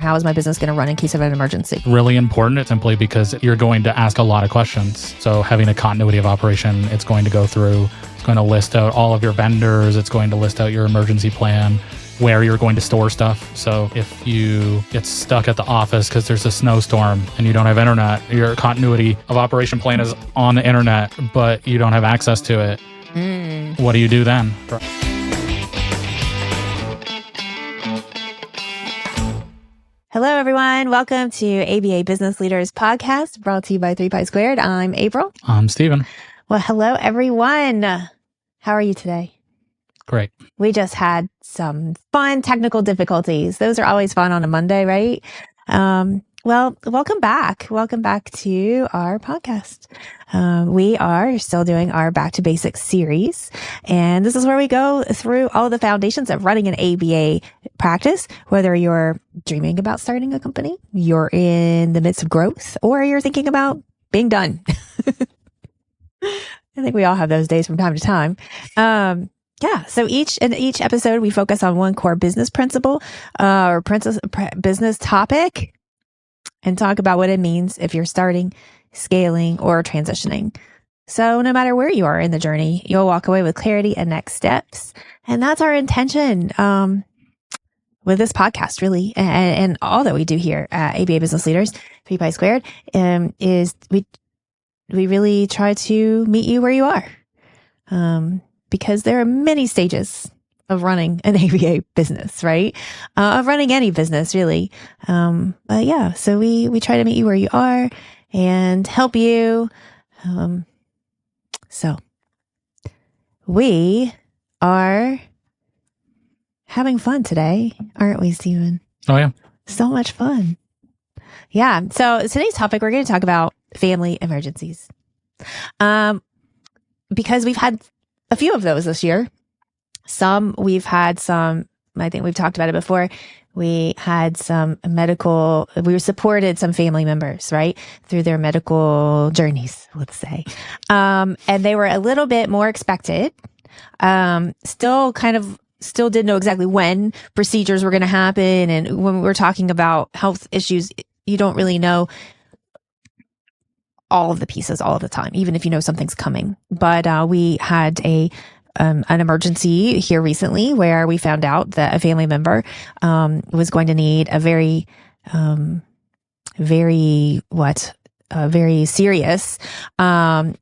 How is my business going to run in case of an emergency? Really important simply because you're going to ask a lot of questions. So having a continuity of operation, it's going to go through, it's going to list out all of your vendors, it's going to list out your emergency plan, where you're going to store stuff. So if you get stuck at the office because there's a snowstorm and you don't have internet, your continuity of operation plan is on the internet, but you don't have access to it. What do you do then? Hello, everyone. Welcome to ABA Business Leaders Podcast, brought to you by 3 Pi Squared. I'm April. I'm Steven. Well, hello, everyone. How are you today? Great. We just had some fun technical difficulties. Those are always fun on a Monday, right? Well, welcome back. Welcome back to our podcast. We are still doing our Back to Basics series, and this is where we go through all the foundations of running an ABA practice, whether you're dreaming about starting a company, you're in the midst of growth, or you're thinking about being done. I think we all have those days from time to time. Yeah. So each episode, we focus on one core business principle, or business topic, and talk about what it means if you're starting, scaling, or transitioning. So no matter where you are in the journey, you'll walk away with clarity and next steps. And that's our intention with this podcast, really, and all that we do here at ABA Business Leaders, 3 Pi Squared, is we really try to meet you where you are, because there are many stages of running an ABA business, right? Of running any business, really. But yeah, so we try to meet you where you are and help you. So we are having fun today, aren't we, Steven? Oh, yeah. So much fun. Yeah. So today's topic, we're going to talk about family emergencies. Because we've had a few of those this year. We've had some, I think we've talked about it before. We had we supported some family members, right, through their medical journeys, let's say. And they were a little bit more expected. Still didn't know exactly when procedures were going to happen. And when we're talking about health issues, you don't really know all of the pieces all of the time, even if you know something's coming. But we had an emergency here recently where we found out that a family member was going to need a very serious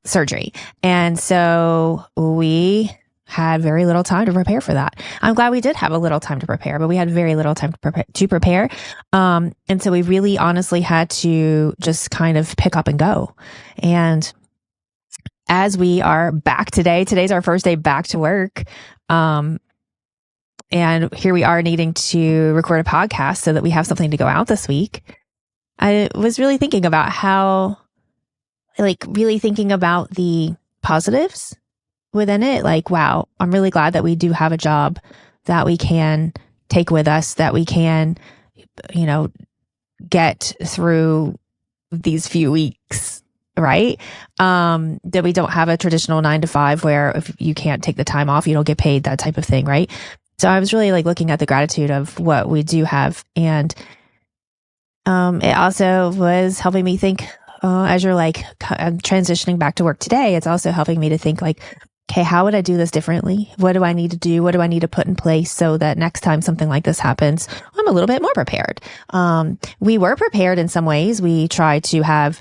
surgery. And so we had very little time to prepare for that. I'm glad we did have a little time to prepare, but we had very little time to prepare. And so we really honestly had to just kind of pick up and go. And as we are back today's our first day back to work. And here we are needing to record a podcast so that we have something to go out this week. I was really thinking about thinking about the positives within it. Like, wow, I'm really glad that we do have a job that we can take with us, that we can, get through these few weeks. Right? That we don't have a traditional 9 to 5 where if you can't take the time off, you don't get paid, that type of thing. Right? So I was really looking at the gratitude of what we do have. And, it also was helping me think, as you're transitioning back to work today, it's also helping me to think okay, how would I do this differently? What do I need to do? What do I need to put in place so that next time something like this happens, I'm a little bit more prepared. We were prepared in some ways. We tried to have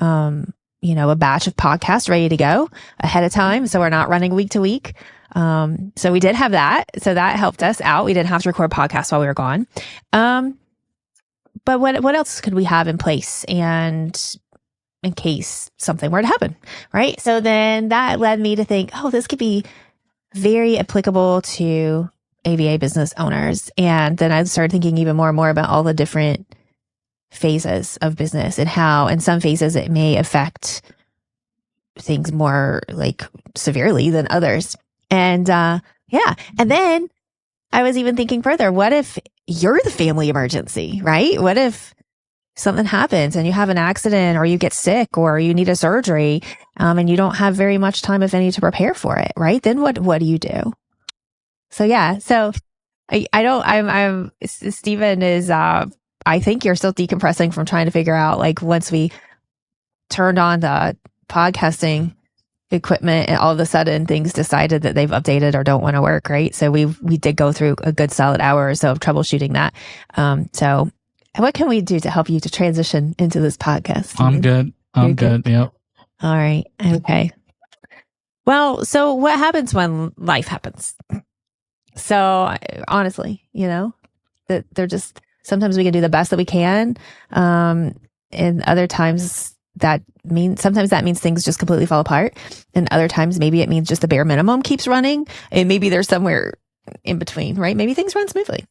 a batch of podcasts ready to go ahead of time. So we're not running week to week. So we did have that. So that helped us out. We didn't have to record podcasts while we were gone. But what else could we have in place and in case something were to happen? Right. So then that led me to think, this could be very applicable to ABA business owners. And then I started thinking even more and more about all the different phases of business and how in some phases it may affect things more severely than others. And and then I was even thinking further, what if you're the family emergency, right? What if something happens and you have an accident or you get sick or you need a surgery, and you don't have very much time, if any, to prepare for it, right? Then what do you do? So yeah, so Steven is I think you're still decompressing from trying to figure out, like, once we turned on the podcasting equipment and all of a sudden things decided that they've updated or don't want to work, right? So we did go through a good solid hour or so of troubleshooting that. So what can we do to help you to transition into this podcast? I'm good. I'm good. Yep. All right. Okay. Well, so what happens when life happens? So honestly, that they're just, sometimes we can do the best that we can. And other times sometimes that means things just completely fall apart. And other times maybe it means just the bare minimum keeps running. And maybe there's somewhere in between, right? Maybe things run smoothly.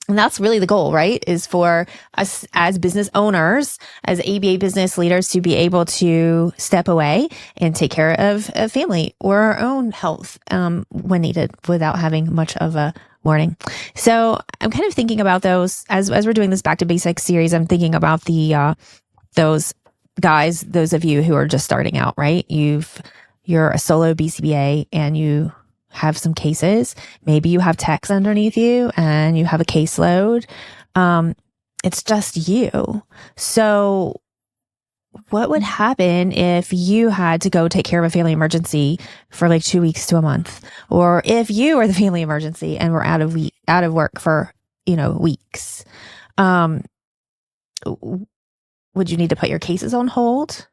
And that's really the goal, right? Is for us as business owners, as ABA business leaders, to be able to step away and take care of family or our own health when needed without having much of a warning. So I'm kind of thinking about those as we're doing this Back to Basics series. I'm thinking about those guys, those of you who are just starting out, right? You're a solo BCBA and you have some cases. Maybe you have techs underneath you and you have a caseload. It's just you. So what would happen if you had to go take care of a family emergency for like 2 weeks to a month? Or if you are the family emergency and we're out of work for, weeks? Would you need to put your cases on hold?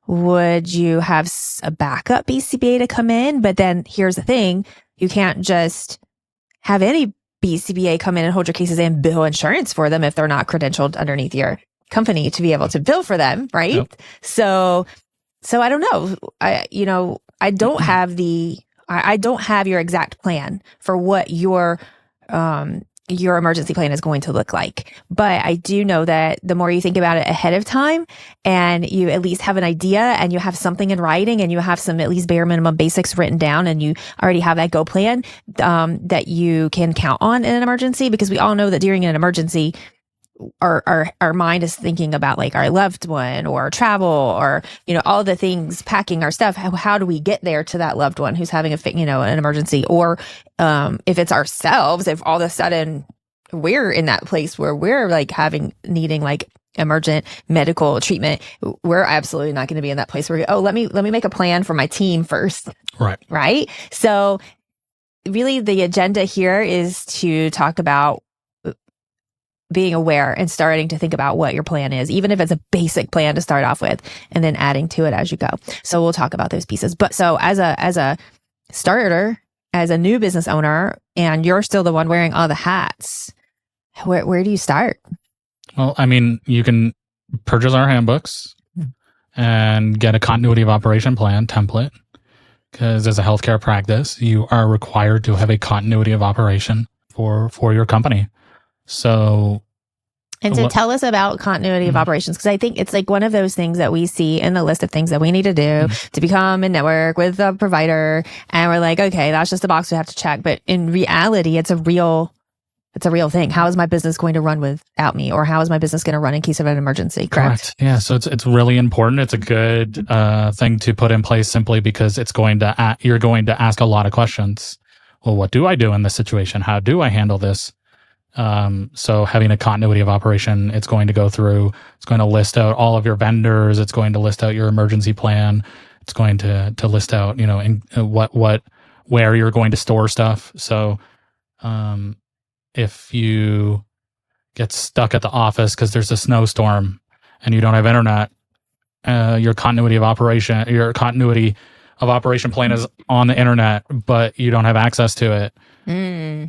Would you have a backup BCBA to come in? But then here's the thing. You can't just have any BCBA come in and hold your cases and bill insurance for them if they're not credentialed underneath your company to be able to bill for them, right? Yep. So I don't know. I don't have your exact plan for what your emergency plan is going to look like. But I do know that the more you think about it ahead of time and you at least have an idea and you have something in writing and you have some at least bare minimum basics written down and you already have that go plan that you can count on in an emergency, because we all know that during an emergency, our mind is thinking about like our loved one or travel or, all the things, packing our stuff. How do we get there to that loved one who's having an emergency? Or, if it's ourselves, if all of a sudden we're in that place where we're like needing like emergent medical treatment, we're absolutely not going to be in that place where, let me make a plan for my team first. Right. Right. So really the agenda here is to talk about being aware and starting to think about what your plan is, even if it's a basic plan to start off with, and then adding to it as you go. So we'll talk about those pieces. But so as a starter, as a new business owner, and you're still the one wearing all the hats, where do you start? Well, I mean, you can purchase our handbooks and get a continuity of operation plan template, because as a healthcare practice, you are required to have a continuity of operation for your company. So tell us about continuity of operations, because I think it's like one of those things that we see in the list of things that we need to do to become a network with a provider. And we're like, okay, that's just a box we have to check. But in reality, it's a real thing. How is my business going to run without me? Or how is my business going to run in case of an emergency? Correct? Yeah. So it's really important. It's a good thing to put in place simply because you're going to ask a lot of questions. Well, what do I do in this situation? How do I handle this? So having a continuity of operation, it's going to list out all of your vendors. It's going to list out your emergency plan. It's going to list out, where you're going to store stuff. So, if you get stuck at the office because there's a snowstorm and you don't have internet, your continuity of operation plan is on the internet, but you don't have access to it.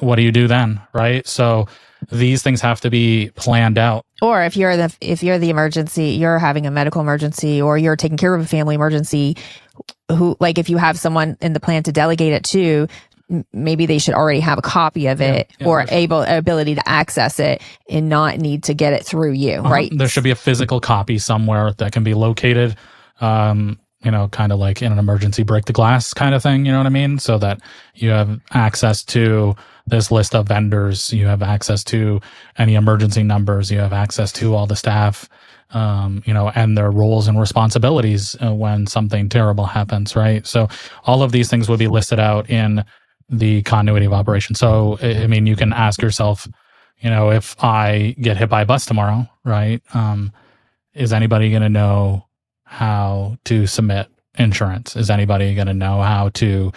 What do you do then? Right. So these things have to be planned out. Or if you're the emergency, you're having a medical emergency or you're taking care of a family emergency, if you have someone in the plan to delegate it to, maybe they should already have a copy of it or ability to access it and not need to get it through you. Right. There should be a physical copy somewhere that can be located. Kind of like in an emergency break the glass kind of thing, you know what I mean? So that you have access to this list of vendors, you have access to any emergency numbers, you have access to all the staff, and their roles and responsibilities when something terrible happens, right? So all of these things would be listed out in the continuity of operation. So, I mean, you can ask yourself, if I get hit by a bus tomorrow, right? Is anybody going to know how to submit insurance? Is anybody going to know how to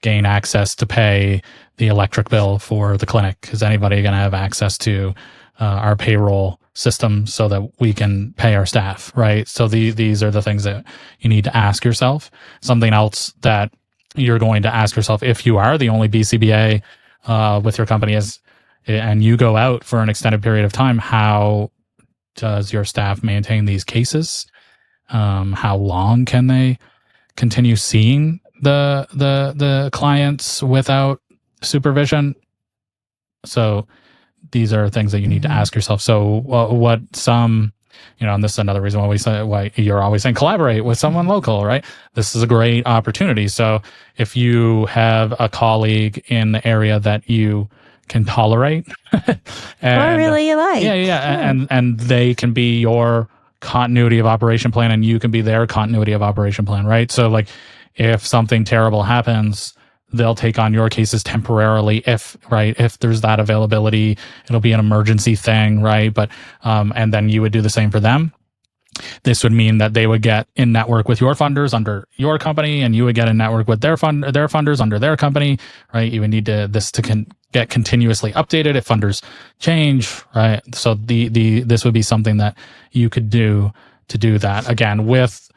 gain access to pay the electric bill for the clinic? Is anybody going to have access to our payroll system so that we can pay our staff, right? So these are the things that you need to ask yourself. Something else that you're going to ask yourself if you are the only BCBA with your company and you go out for an extended period of time, how does your staff maintain these cases? How long can they continue seeing the clients without supervision? So these are things that you need to ask yourself. So what some, and this is another reason why you're always saying collaborate with someone local, right? This is a great opportunity. So if you have a colleague in the area that you can tolerate or really you like, and they can be your continuity of operation plan and you can be their continuity of operation plan, right? So like if something terrible happens, they'll take on your cases temporarily if there's that availability. It'll be an emergency thing, right? But and then you would do the same for them. This would mean that they would get in network with your funders under your company, and you would get in network with their funders under their company, right? You would need this to get continuously updated if funders change, right? So this would be something that you could do to do that, again, with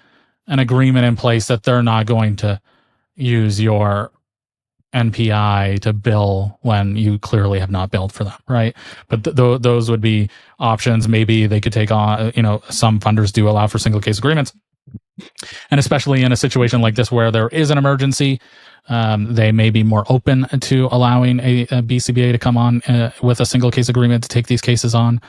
an agreement in place that they're not going to use your NPI to bill when you clearly have not billed for them, right? But those would be options. Maybe they could take on, some funders do allow for single case agreements. And especially in a situation like this where there is an emergency, they may be more open to allowing a BCBA to come on with a single case agreement to take these cases on.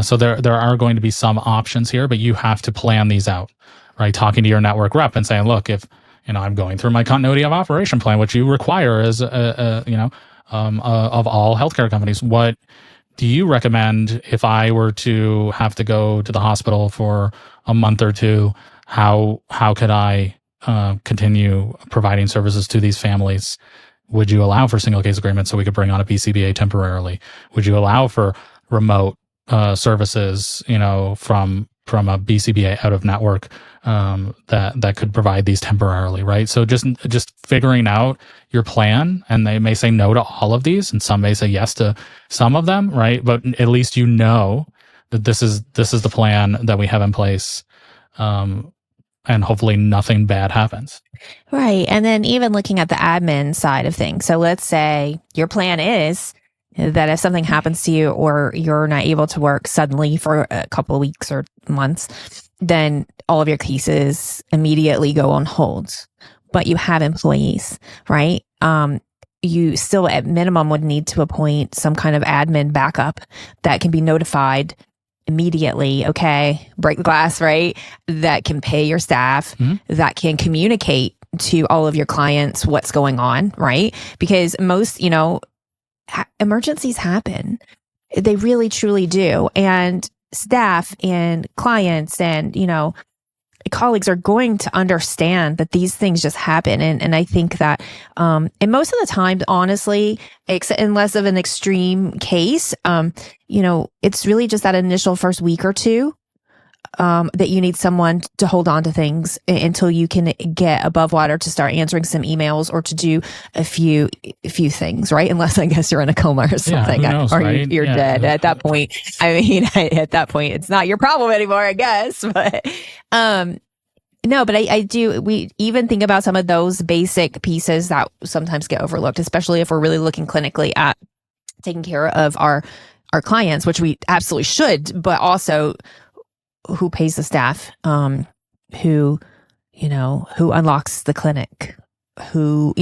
So there are going to be some options here, but you have to plan these out, right? Talking to your network rep and saying, look, if I'm going through my continuity of operation plan, which you require as of all healthcare companies. What do you recommend if I were to have to go to the hospital for a month or two? How could I continue providing services to these families? Would you allow for single case agreements so we could bring on a BCBA temporarily? Would you allow for remote services, from a BCBA out of network that could provide these temporarily, right? So just figuring out your plan, and they may say no to all of these, and some may say yes to some of them, right? But at least that this is the plan that we have in place, and hopefully nothing bad happens. Right. And then even looking at the admin side of things. So let's say your plan is that if something happens to you or you're not able to work suddenly for a couple of weeks or months, then all of your cases immediately go on hold. But you have employees, right? You still at minimum would need to appoint some kind of admin backup that can be notified immediately. Okay, break the glass, right? That can pay your staff, that can communicate to all of your clients what's going on, right? Because most, emergencies happen. They really, truly do. And staff and clients and, colleagues are going to understand that these things just happen. And I think that, and most of the time, honestly, unless of an extreme case, it's really just that initial first week or two that you need someone to hold on to things until you can get above water to start answering some emails or to do a few things, right? Unless I guess you're in a coma or something, who knows, or right? you're dead at that point. I mean, at that point, it's not your problem anymore, I guess. But no, but I do. We even think about some of those basic pieces that sometimes get overlooked, especially if we're really looking clinically at taking care of our clients, which we absolutely should, but also who pays the staff, who unlocks the clinic, who,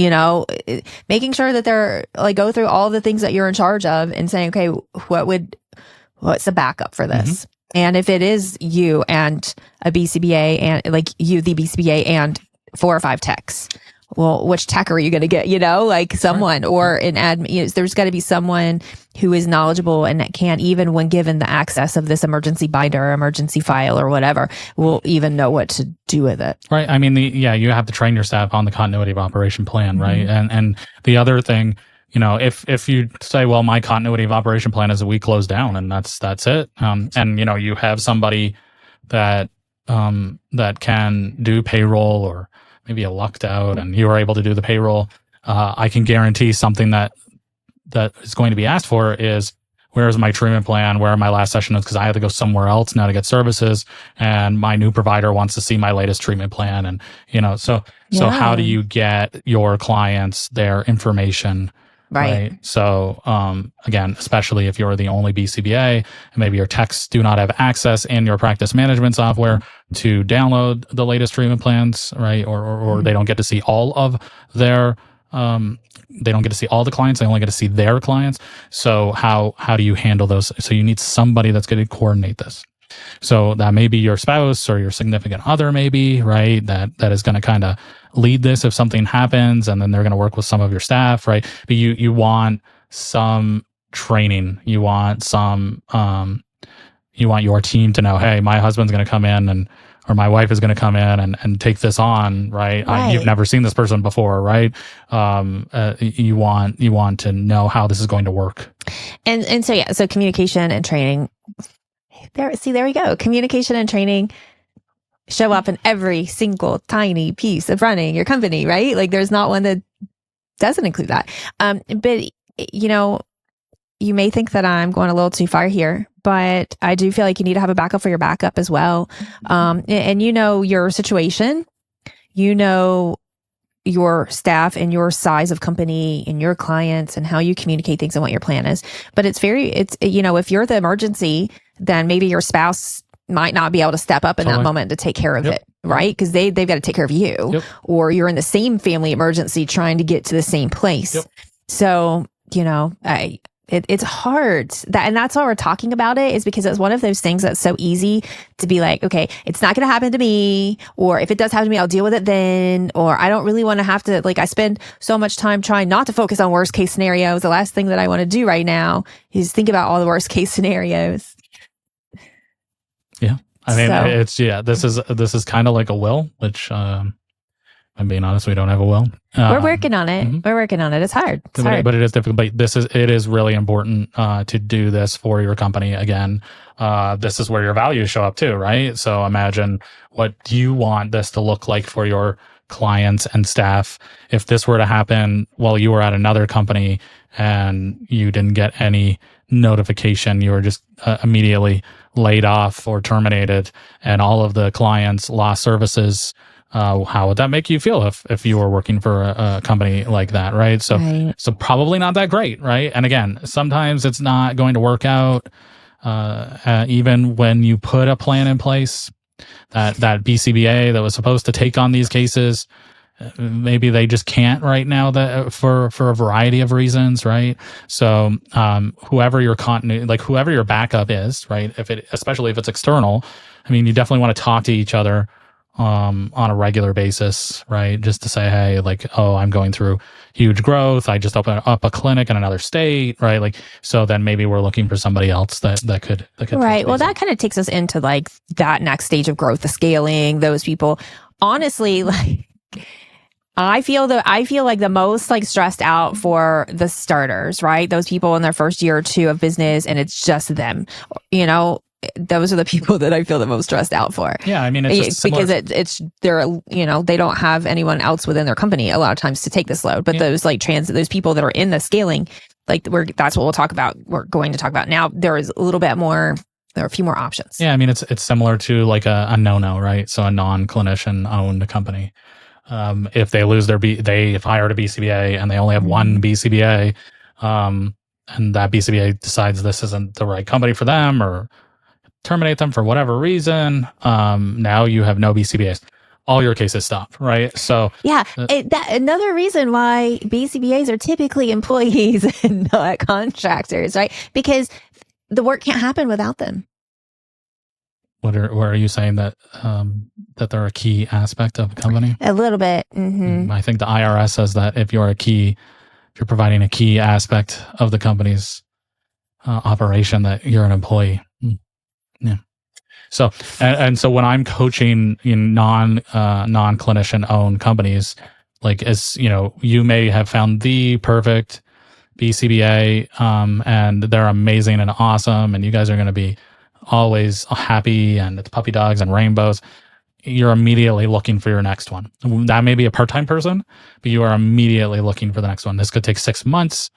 making sure that they're like go through all the things that you're in charge of and saying, okay, what's the backup for this? And if it is you and a BCBA and like you, the BCBA and 4 or 5 techs, well, which tech are you going to get? Like someone or an admin. There's got to be someone who is knowledgeable and that can, even when given the access of this emergency binder, or emergency file, or whatever, will even know what to do with it. Right. I mean, you have to train your staff on the continuity of operation plan, right? And the other thing if you say, well, my continuity of operation plan is that we close down and that's it. And you have somebody that can do payroll, or maybe you lucked out and you were able to do the payroll. I can guarantee something that is going to be asked for is, where's my treatment plan? Where are my last session notes? Because I have to go somewhere else now to get services, and my new provider wants to see my latest treatment plan. And so how do you get your clients their information? Right. So again, especially if you're the only BCBA, and maybe your techs do not have access in your practice management software to download the latest treatment plans, right? Or they don't get to see all of their they don't get to see all the clients. They only get to see their clients. So how do you handle those? So you need somebody that's going to coordinate this. So that may be your spouse or your significant other, maybe, right? That is going to kind of lead this if something happens, and then they're going to work with some of your staff, right? But you want some training. You want your team to know, hey, my husband's going to come in or my wife is going to come in and take this on, right? You've never seen this person before, right? You want to know how this is going to work. And so communication and training. There we go. Communication and training show up in every single tiny piece of running your company, right? Like there's not one that doesn't include that. But you may think that I'm going a little too far here, but I do feel like you need to have a backup for your backup as well. And your situation, your staff and your size of company and your clients and how you communicate things and what your plan is. But if you're the emergency, then maybe your spouse might not be able to step up in that moment to take care of it, right? Because they've got to take care of you, or you're in the same family emergency trying to get to the same place. So, it's hard, and that's why we're talking about it, is because it's one of those things that's so easy to be like, okay, it's not going to happen to me, or if it does happen to me, I'll deal with it then, or I don't really want to have to, I spend so much time trying not to focus on worst case scenarios. The last thing that I want to do right now is think about all the worst case scenarios. Yeah. I mean, this is kind of like a will, which, I'm being honest, we don't have a will. We're working on it. Mm-hmm. We're working on it. It's hard. But it is difficult. But it is really important to do this for your company. Again, this is where your values show up too, right? So imagine, what do you want this to look like for your clients and staff? If this were to happen while you were at another company and you didn't get any notification, you were just immediately laid off or terminated, and all of the clients lost services, how would that make you feel if you were working for a company like that, right? So probably not that great, right? And again, sometimes it's not going to work out, even when you put a plan in place. That BCBA that was supposed to take on these cases, maybe they just can't right now, for a variety of reasons, right? So whoever your whoever your backup is, right? Especially if it's external, I mean, you definitely want to talk to each other on a regular basis, right? Just to say, hey, I'm going through huge growth. I just opened up a clinic in another state, right? So then maybe we're looking for somebody else that could. Right. Well, that kind of takes us into that next stage of growth, the scaling, those people. Honestly, I feel like the most stressed out for the starters, right? Those people in their first year or two of business, and it's just them, those are the people that I feel the most stressed out for. Yeah, I mean, it's because they don't have anyone else within their company a lot of times to take this load. But those those people that are in the scaling, that's what we'll talk about. We're going to talk about now. There is a little bit more. There are a few more options. Yeah, I mean, it's similar to a no-no, right? So a non-clinician owned company. If they lose they've hired a BCBA and they only have one BCBA, and that BCBA decides this isn't the right company for them, or terminate them for whatever reason, now you have no BCBAs. All your cases stop, right? So another reason why BCBAs are typically employees and not contractors, right? Because the work can't happen without them. What are you saying, that they're a key aspect of a company? A little bit. Mm-hmm. I think the IRS says that if you're providing a key aspect of the company's operation, that you're an employee. Yeah. So, and so when I'm coaching in non-clinician owned companies, you may have found the perfect BCBA, and they're amazing and awesome, and you guys are going to be always happy, and it's puppy dogs and rainbows, you're immediately looking for your next one. That may be a part-time person, but you are immediately looking for the next one. This could take 6 months.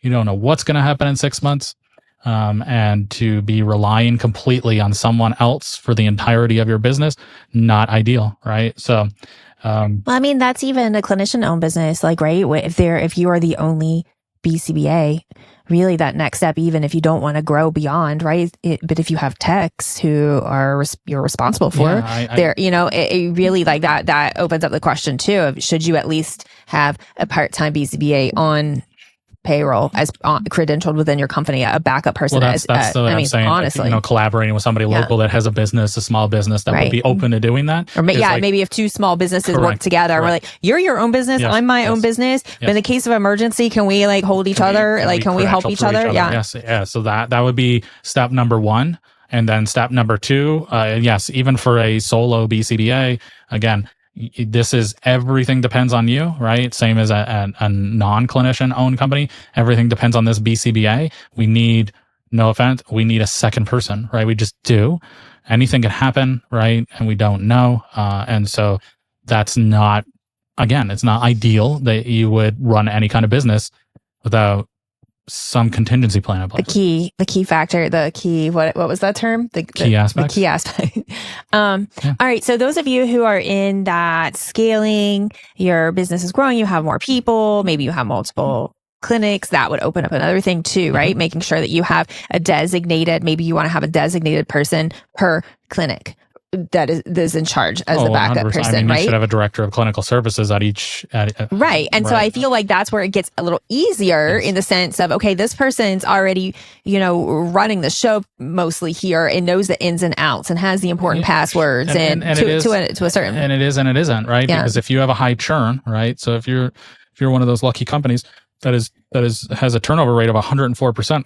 You don't know what's going to happen in 6 months. And to be relying completely on someone else for the entirety of your business, not ideal, right? So, well, I mean, that's even a clinician-owned business, like, right? If you are the only BCBA, really that next step, even if you don't want to grow beyond, right? But if you have techs who you're responsible for, it really like that opens up the question too of should you at least have a part-time BCBA on payroll as credentialed within your company, a backup person. Well, that's what I'm saying. Honestly, collaborating with somebody local that has a business, a small business that would be open to doing that. Or maybe if two small businesses work together, we're like, you're your own business, I'm my own business. But in the case of emergency, can we like hold each other? Can we help each other? Yeah. Yes. Yeah. So that would be step number 1. And then step number 2, yes, even for a solo BCBA, again, this is everything depends on you, right? Same as a non-clinician owned company. Everything depends on this BCBA. We need, no offense, we need a second person, right? We just do. Anything can happen, right? And we don't know. And so that's not, again, it's not ideal that you would run any kind of business without some contingency plan in place. The key factor, what was that term? The key aspect. The key aspect. All right. So those of you who are in that scaling, your business is growing, you have more people, maybe you have multiple clinics, that would open up another thing too, right? Making sure that you have maybe you want to have a designated person per clinic that is in charge as the backup 100%. person, You right? should have a director of clinical services at each. Right. And so I feel like that's where it gets a little easier in the sense of, okay, this person's already, running the show mostly here and knows the ins and outs and has the important passwords and to a certain. And it is and it isn't, right? Yeah. Because if you have a high churn, right? So if you're one of those lucky companies that has a turnover rate of 104%,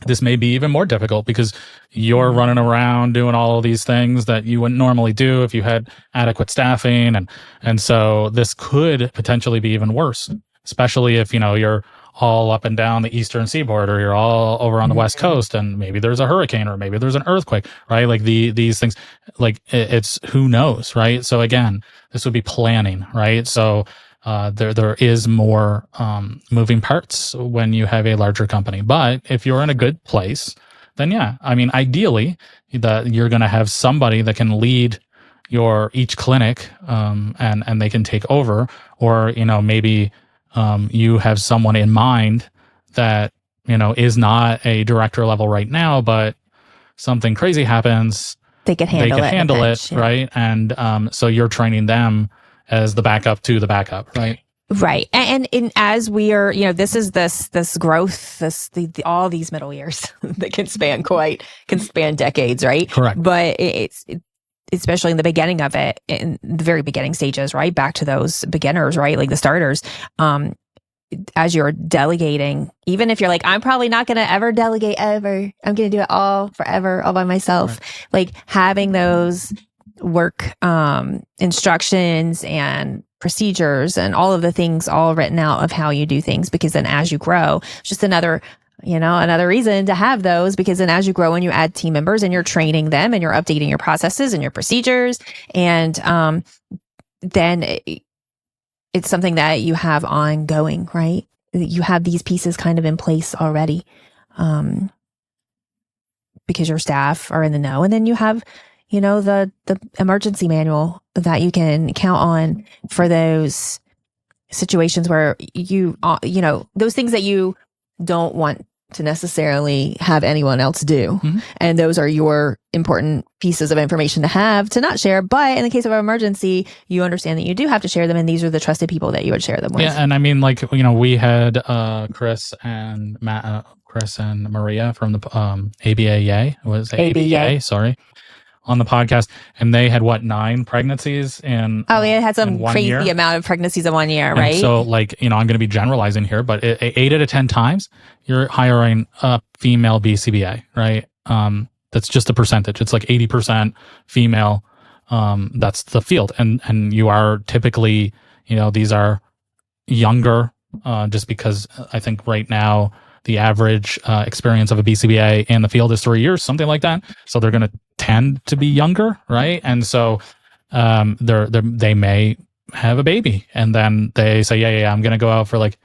this may be even more difficult because you're running around doing all of these things that you wouldn't normally do if you had adequate staffing. And so this could potentially be even worse, especially if, you're all up and down the eastern seaboard or you're all over on the West Coast and maybe there's a hurricane or maybe there's an earthquake, right? Like these things, like it's who knows, right? So again, this would be planning, right? So there is more moving parts when you have a larger company. But if you're in a good place, then ideally that you're going to have somebody that can lead each clinic and they can take over, or maybe you have someone in mind that is not a director level right now, but something crazy happens, they can handle it, right? And so you're training them as the backup to the backup, right? Right. And as we are, this is this growth, all these middle years that can span decades, right? Correct. But it's especially in the beginning of it, in the very beginning stages, right? Back to those beginners, right? Like the starters. As you're delegating, even if you're like, I'm probably not going to ever delegate ever, I'm going to do it all forever, all by myself. Right. Like having those work instructions and procedures and all of the things all written out of how you do things, because then as you grow, it's just another reason to have those, because then as you grow and you add team members and you're training them and you're updating your processes and your procedures, and then it's something that you have ongoing, right? You have these pieces kind of in place already, because your staff are in the know, and then you have the emergency manual that you can count on for those situations where those things that you don't want to necessarily have anyone else do. Mm-hmm. And those are your important pieces of information to have, to not share. But in the case of an emergency, you understand that you do have to share them. And these are the trusted people that you would share them with. Yeah. And I mean, we had Chris and Maria from the ABA, sorry, on the podcast, and they had 9 pregnancies in they had some crazy amount of pregnancies in 1 year, right? And so I'm going to be generalizing here, but 8 out of 10 times you're hiring a female BCBA, right? That's just a percentage. It's like 80% female. That's the field, and you are typically these are younger just because I think right now the average experience of a BCBA in the field is 3 years, something like that. So they're going to tend to be younger, right? And so they may have a baby, and then they say, yeah, I'm going to go out for like,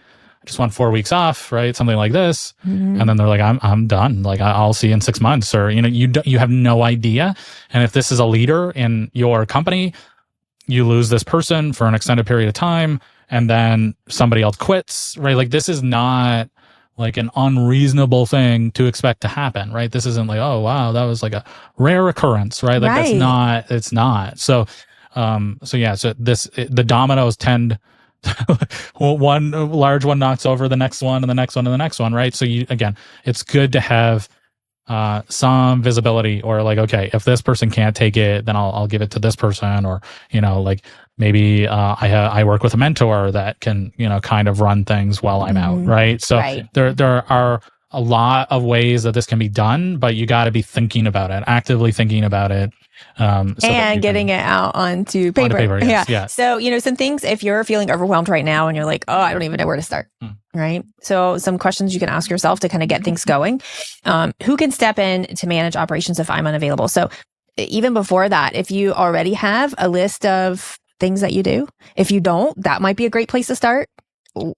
I just want 4 weeks off, right? Something like this. Mm-hmm. And then they're like, I'm done. Like, I'll see you in 6 months, or, you have no idea. And if this is a leader in your company, you lose this person for an extended period of time, and then somebody else quits, right? Like, this is not like an unreasonable thing to expect to happen, right? This isn't like, oh, wow, that was like a rare occurrence, right? Like, it's not. So the dominoes tend, one large one knocks over the next one and the next one and the next one, right? So it's good to have some visibility, or like, okay, if this person can't take it, then I'll give it to this person, or like maybe I work with a mentor that can kind of run things while I'm out, right? So there are a lot of ways that this can be done, but you got to be thinking about it, actively thinking about it. And getting it out onto paper. Yeah. So, some things, if you're feeling overwhelmed right now and you're like, oh, I don't even know where to start. Right. So some questions you can ask yourself to kind of get things going. Who can step in to manage operations if I'm unavailable? So even before that, if you already have a list of things that you do, if you don't, that might be a great place to start.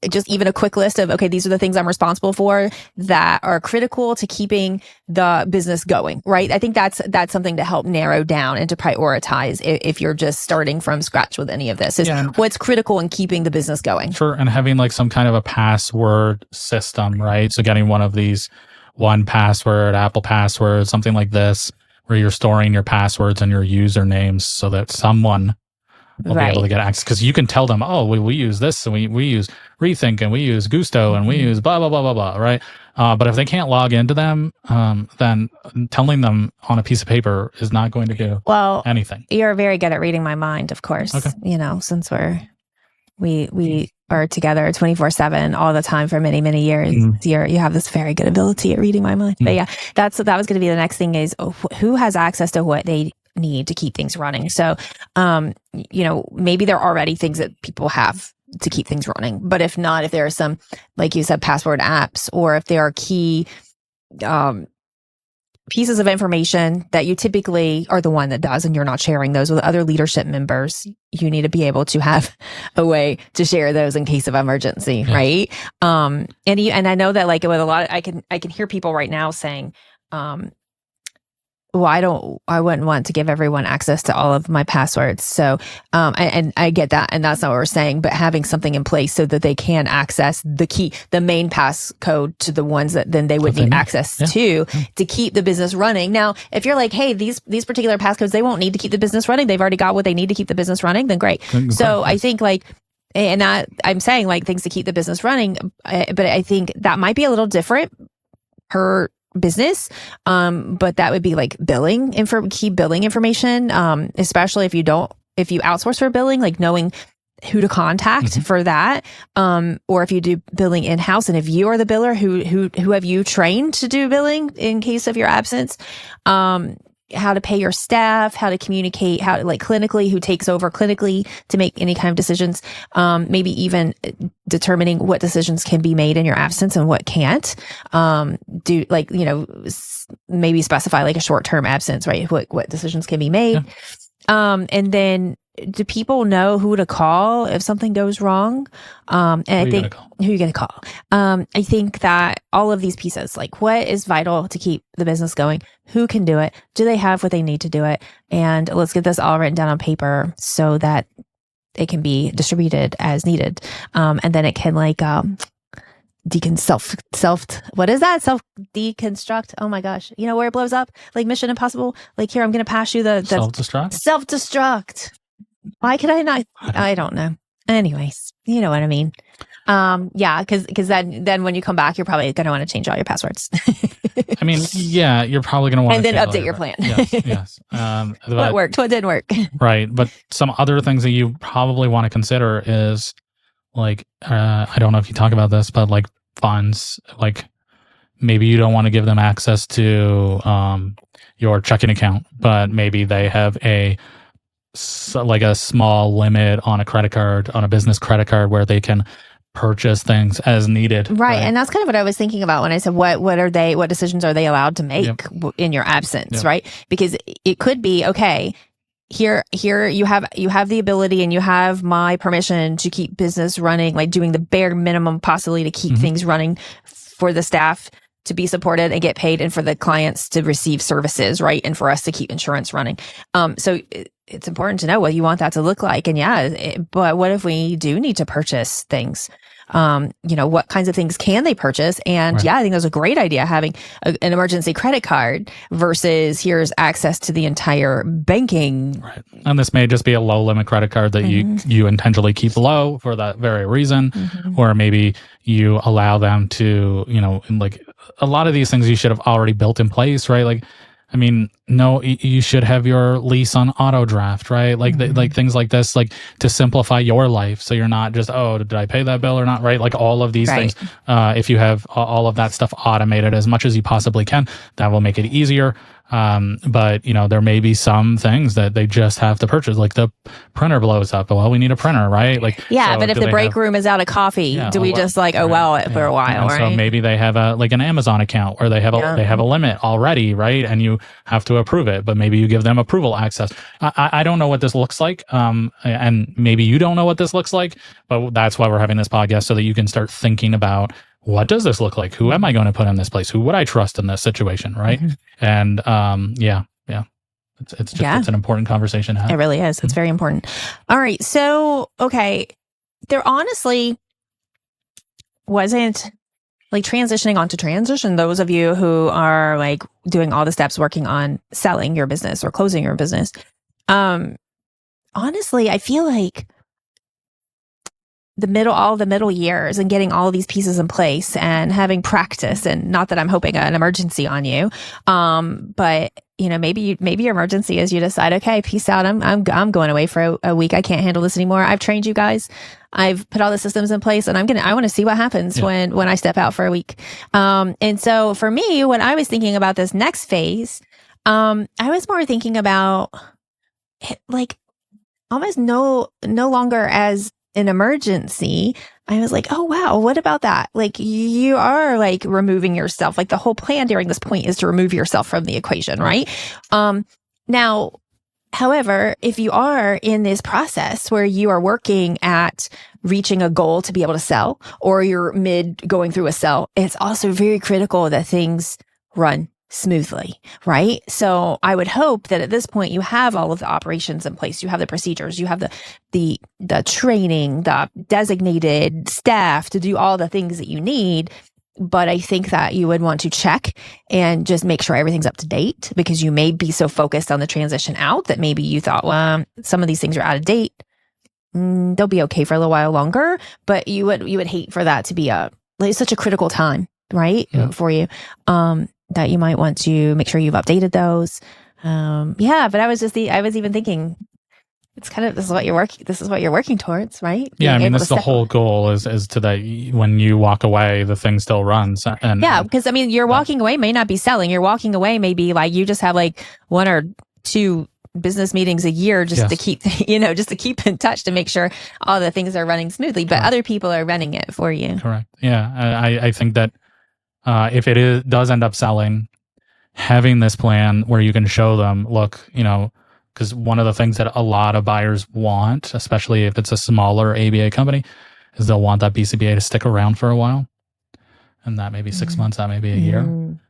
Just even a quick list of, okay, these are the things I'm responsible for that are critical to keeping the business going, right? I think that's something to help narrow down and to prioritize if you're just starting from scratch with any of this, is what's critical in keeping the business going. Sure. And having like some kind of a password system, right? So getting one of these 1Password, Apple Password, something like this, where you're storing your passwords and your usernames so that someone will be able to get access, because you can tell them, oh, we use this, and we use Rethink, and we use Gusto, and we use blah blah blah blah blah, right? But if they can't log into them, then telling them on a piece of paper is not going to do anything. You're very good at reading my mind, of course. Okay. Since we are together 24/7 all the time for many, many years. You have this very good ability at reading my mind. But yeah, that was going to be the next thing, is who has access to what they need to keep things running. So, maybe there are already things that people have to keep things running, but if not, if there are some, like you said, password apps, or if there are key pieces of information that you typically are the one that does, and you're not sharing those with other leadership members, you need to be able to have a way to share those in case of emergency, right? And I know that, like, with a lot of, I can hear people right now saying, well, I wouldn't want to give everyone access to all of my passwords. So, and I get that, and that's not what we're saying, but having something in place so that they can access the main passcode to the ones that then they would need access to keep the business running. Now, if you're like, hey, these particular passcodes, they won't need to keep the business running. They've already got what they need to keep the business running, then great. So I think, like, and that I'm saying, like, things to keep the business running, but I think that might be a little different per business, but that would be like key billing information, especially if you outsource for billing, like knowing who to contact for that, or if you do billing in-house, and if you are the biller, who have you trained to do billing in case of your absence, how to pay your staff, how to communicate, how to, like, clinically, who takes over clinically to make any kind of decisions, maybe even determining what decisions can be made in your absence and what can't, maybe specify like a short-term absence, right? What decisions can be made. And then, do people know who to call if something goes wrong? And I think, who are you going to call? I think that all of these pieces, like, what is vital to keep the business going? Who can do it? Do they have what they need to do it? And let's get this all written down on paper so that it can be distributed as needed. And then it can, like, what is that? Deconstruct. Oh my gosh. You know where it blows up? Like Mission Impossible? Like, here, I'm going to pass you the self-destruct. Why could I not? I don't know. Anyways, you know what I mean? Because then when you come back, you're probably going to want to change all your passwords. I mean, yeah, you're probably going to want to update your plan. Yes. What worked? What didn't work? Right. But some other things that you probably want to consider is, like, I don't know if you talk about this, but like funds, like maybe you don't want to give them access to your checking account, but maybe they have a small limit on a credit card, on a business credit card, where they can purchase things as needed. Right. And that's kind of what I was thinking about when I said, what decisions are they allowed to make in your absence? Right. Because it could be, okay, here you have the ability and you have my permission to keep business running, like doing the bare minimum possibly to keep things running for the staff to be supported and get paid, and for the clients to receive services, right? And for us to keep insurance running. So it's important to know what you want that to look like. And but what if we do need to purchase things? What kinds of things can they purchase? And I think that's a great idea, having an emergency credit card versus here's access to the entire banking. Right. And this may just be a low limit credit card that you intentionally keep low for that very reason. Or maybe you allow them to, like a lot of these things you should have already built in place, right? Like, I mean, no, you should have your lease on auto draft, right? Like, like things like this, like to simplify your life. So you're not just, oh, did I pay that bill or not? Right. Like all of these things, if you have all of that stuff automated as much as you possibly can, that will make it easier. But there may be some things that they just have to purchase, like the printer blows up. Well, we need a printer, right? Like, so but if the break room is out of coffee, do we just like, it for a while, right? So maybe they have an Amazon account where they have a limit already, right? And you have to approve it, but maybe you give them approval access. I don't know what this looks like. And maybe you don't know what this looks like, but that's why we're having this podcast, so that you can start thinking about, what does this look like? Who am I going to put in this place? Who would I trust in this situation? Right. And, it's an important conversation to have. It really is. It's very important. All right. So, okay. There honestly wasn't like transitioning onto transition. Those of you who are like doing all the steps working on selling your business or closing your business. Honestly, I feel like all the middle years and getting all of these pieces in place and having practice, and not that I'm hoping an emergency on you. But maybe your emergency is you decide, okay, peace out. I'm going away for a week. I can't handle this anymore. I've trained you guys. I've put all the systems in place, and I want to see what happens when I step out for a week. And so for me, when I was thinking about this next phase, I was more thinking about like almost no longer as an emergency. I was like, oh wow, what about that? Like you are like removing yourself. Like the whole plan during this point is to remove yourself from the equation, right? Now, however, if you are in this process where you are working at reaching a goal to be able to sell, or you're mid going through a sell, it's also very critical that things run smoothly, right? So I would hope that at this point you have all of the operations in place. You have the procedures, you have the training, the designated staff to do all the things that you need. But I think that you would want to check and just make sure everything's up to date, because you may be so focused on the transition out that maybe you thought, well, some of these things are out of date. They'll be okay for a little while longer, but you would hate for that to be such a critical time, right? For you. That you might want to make sure you've updated those. But I was even thinking, it's kind of, this is what you're working towards, right? Yeah. I mean, that's the whole goal is to that when you walk away, the thing still runs. And because I mean, your walking away may not be selling. Your walking away may be like, you just have like 1 or 2 business meetings a year just to keep, just to keep in touch, to make sure all the things are running smoothly, but other people are running it for you. Correct. Yeah. I think that, if it does end up selling, having this plan where you can show them, look, because one of the things that a lot of buyers want, especially if it's a smaller ABA company, is they'll want that BCBA to stick around for a while. And that may be 6 months, that may be a year.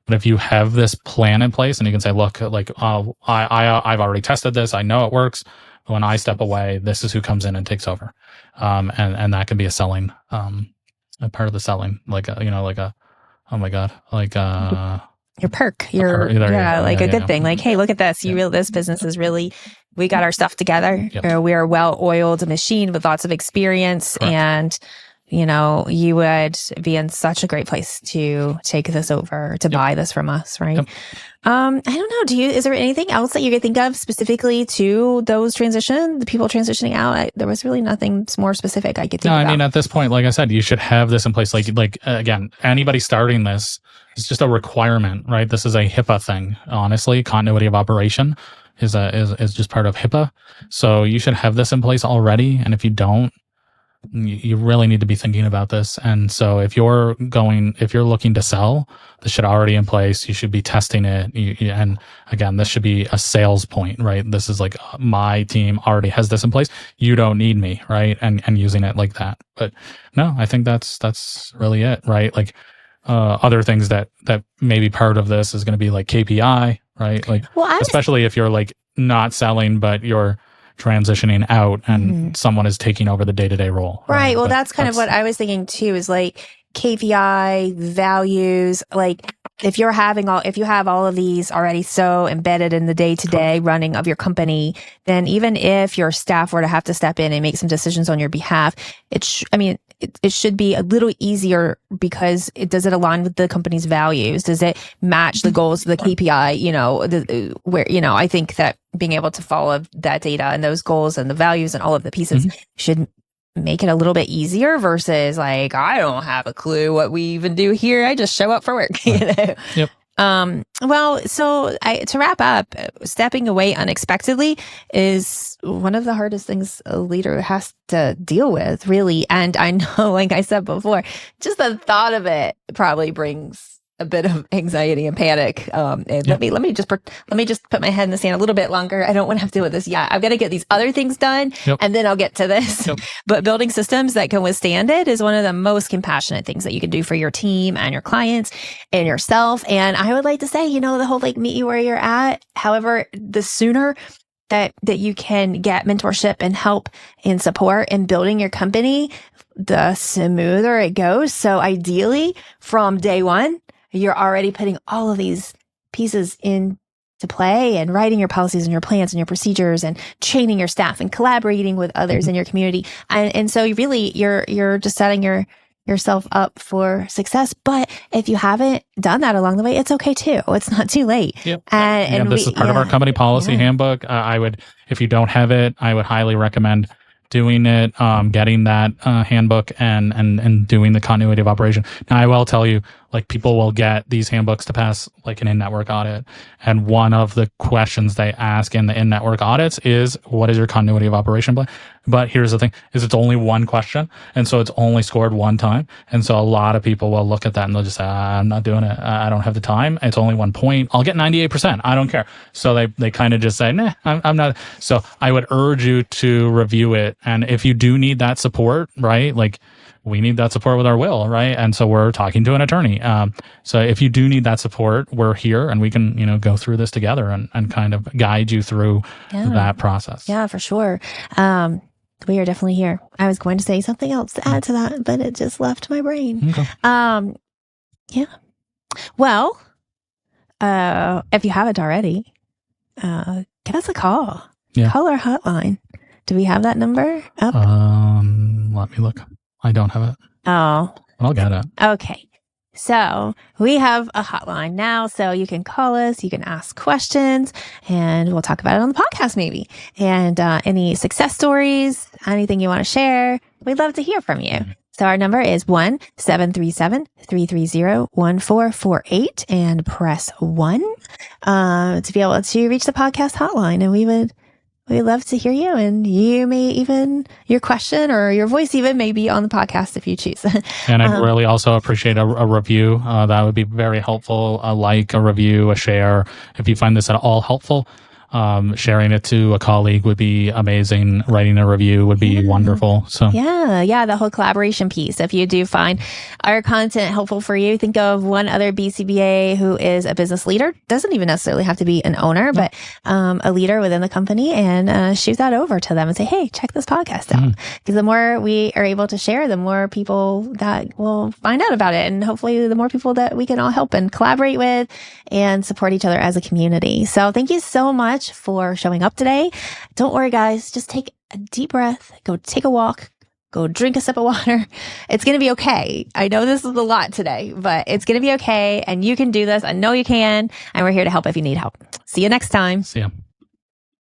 But if you have this plan in place and you can say, look, like, I've already tested this, I know it works. When I step away, this is who comes in and takes over. And that can be a selling, a part of the selling, oh my God, like your perk, a good thing. Like, hey, look at this. This business is really, we got our stuff together. We are a well-oiled machine with lots of experience. Correct. And, you would be in such a great place to take this over, to buy this from us, right? Yep. I don't know. Is there anything else that you could think of specifically to those the people transitioning out? There was really nothing more specific I could think about. I mean, at this point, like I said, you should have this in place. Like again, anybody starting this is just a requirement, right? This is a HIPAA thing. Honestly, continuity of operation is just part of HIPAA. So you should have this in place already. And if you don't, you really need to be thinking about this. And so if you're looking to sell, this should already in place. You should be testing it. And again, this should be a sales point, right? This is like, my team already has this in place. You don't need me, right? And using it like that. But no, I think that's really it, right? Like, other things that may be part of this is going to be like KPI, right? Like, especially if you're like not selling, but you're transitioning out and someone is taking over the day-to-day role. Right. Well, that's kind of what I was thinking too, is like KPI values. Like if you have all of these already so embedded in the day-to-day running of your company, then even if your staff were to have to step in and make some decisions on your behalf, it should be a little easier, because does it align with the company's values? Does it match the goals of the KPI? I think that being able to follow that data and those goals and the values and all of the pieces should make it a little bit easier versus like, I don't have a clue what we even do here. I just show up for work, you know? Yep. Well, so to wrap up, stepping away unexpectedly is one of the hardest things a leader has to deal with, really. And I know, like I said before, just the thought of it probably brings a bit of anxiety and panic. Let me just put my head in the sand a little bit longer. I don't want to have to deal with this yet. I've got to get these other things done, and then I'll get to this. But building systems that can withstand it is one of the most compassionate things that you can do for your team and your clients and yourself. And I would like to say, the whole like meet you where you're at. However, the sooner that you can get mentorship and help and support in building your company, the smoother it goes. So ideally, from day one, you're already putting all of these pieces into play and writing your policies and your plans and your procedures and training your staff and collaborating with others in your community. And so you're just setting yourself up for success. But if you haven't done that along the way, it's okay too. It's not too late. And this is part of our company policy handbook. If you don't have it, I would highly recommend doing it, getting that handbook and doing the continuity of operation. Now, I will tell you, like, people will get these handbooks to pass like an in-network audit. And one of the questions they ask in the in-network audits is, what is your continuity of operation plan? But here's the thing, is it's only one question. And so it's only scored one time. And so a lot of people will look at that and they'll just say, I'm not doing it. I don't have the time. It's only 1 point. I'll get 98%. I don't care. So they kind of just say, nah, I'm not. So I would urge you to review it. And if you do need that support, right? Like, we need that support with our will, right? And so we're talking to an attorney. So if you do need that support, we're here and we can, go through this together and kind of guide you through that process. Yeah, for sure. We are definitely here. I was going to say something else to add to that, but it just left my brain. Okay. Yeah. Well, if you haven't already, give us a call. Yeah. Call our hotline. Do we have that number up? Let me look. I don't have it. Oh. I'll get it. Okay. So we have a hotline now, so you can call us, you can ask questions, and we'll talk about it on the podcast maybe. And any success stories, anything you want to share, we'd love to hear from you. So our number is 1-737-330-1448 and press 1 to be able to reach the podcast hotline. And we'd love to hear you, and you may even, your question or your voice even may be on the podcast if you choose. And I'd really also appreciate a review. That would be very helpful. A like, a review, a share. If you find this at all helpful, sharing it to a colleague would be amazing. Writing a review would be wonderful. So yeah, the whole collaboration piece. If you do find our content helpful for you, think of one other BCBA who is a business leader. Doesn't even necessarily have to be an owner, but a leader within the company, and shoot that over to them and say, hey, check this podcast out. Because the more we are able to share, the more people that will find out about it, and hopefully the more people that we can all help and collaborate with and support each other as a community. So thank you so much for showing up today. Don't worry, guys. Just take a deep breath, go take a walk, go drink a sip of water. It's going to be okay. I know this is a lot today, but it's going to be okay. And you can do this. I know you can. And we're here to help if you need help. See you next time. See ya.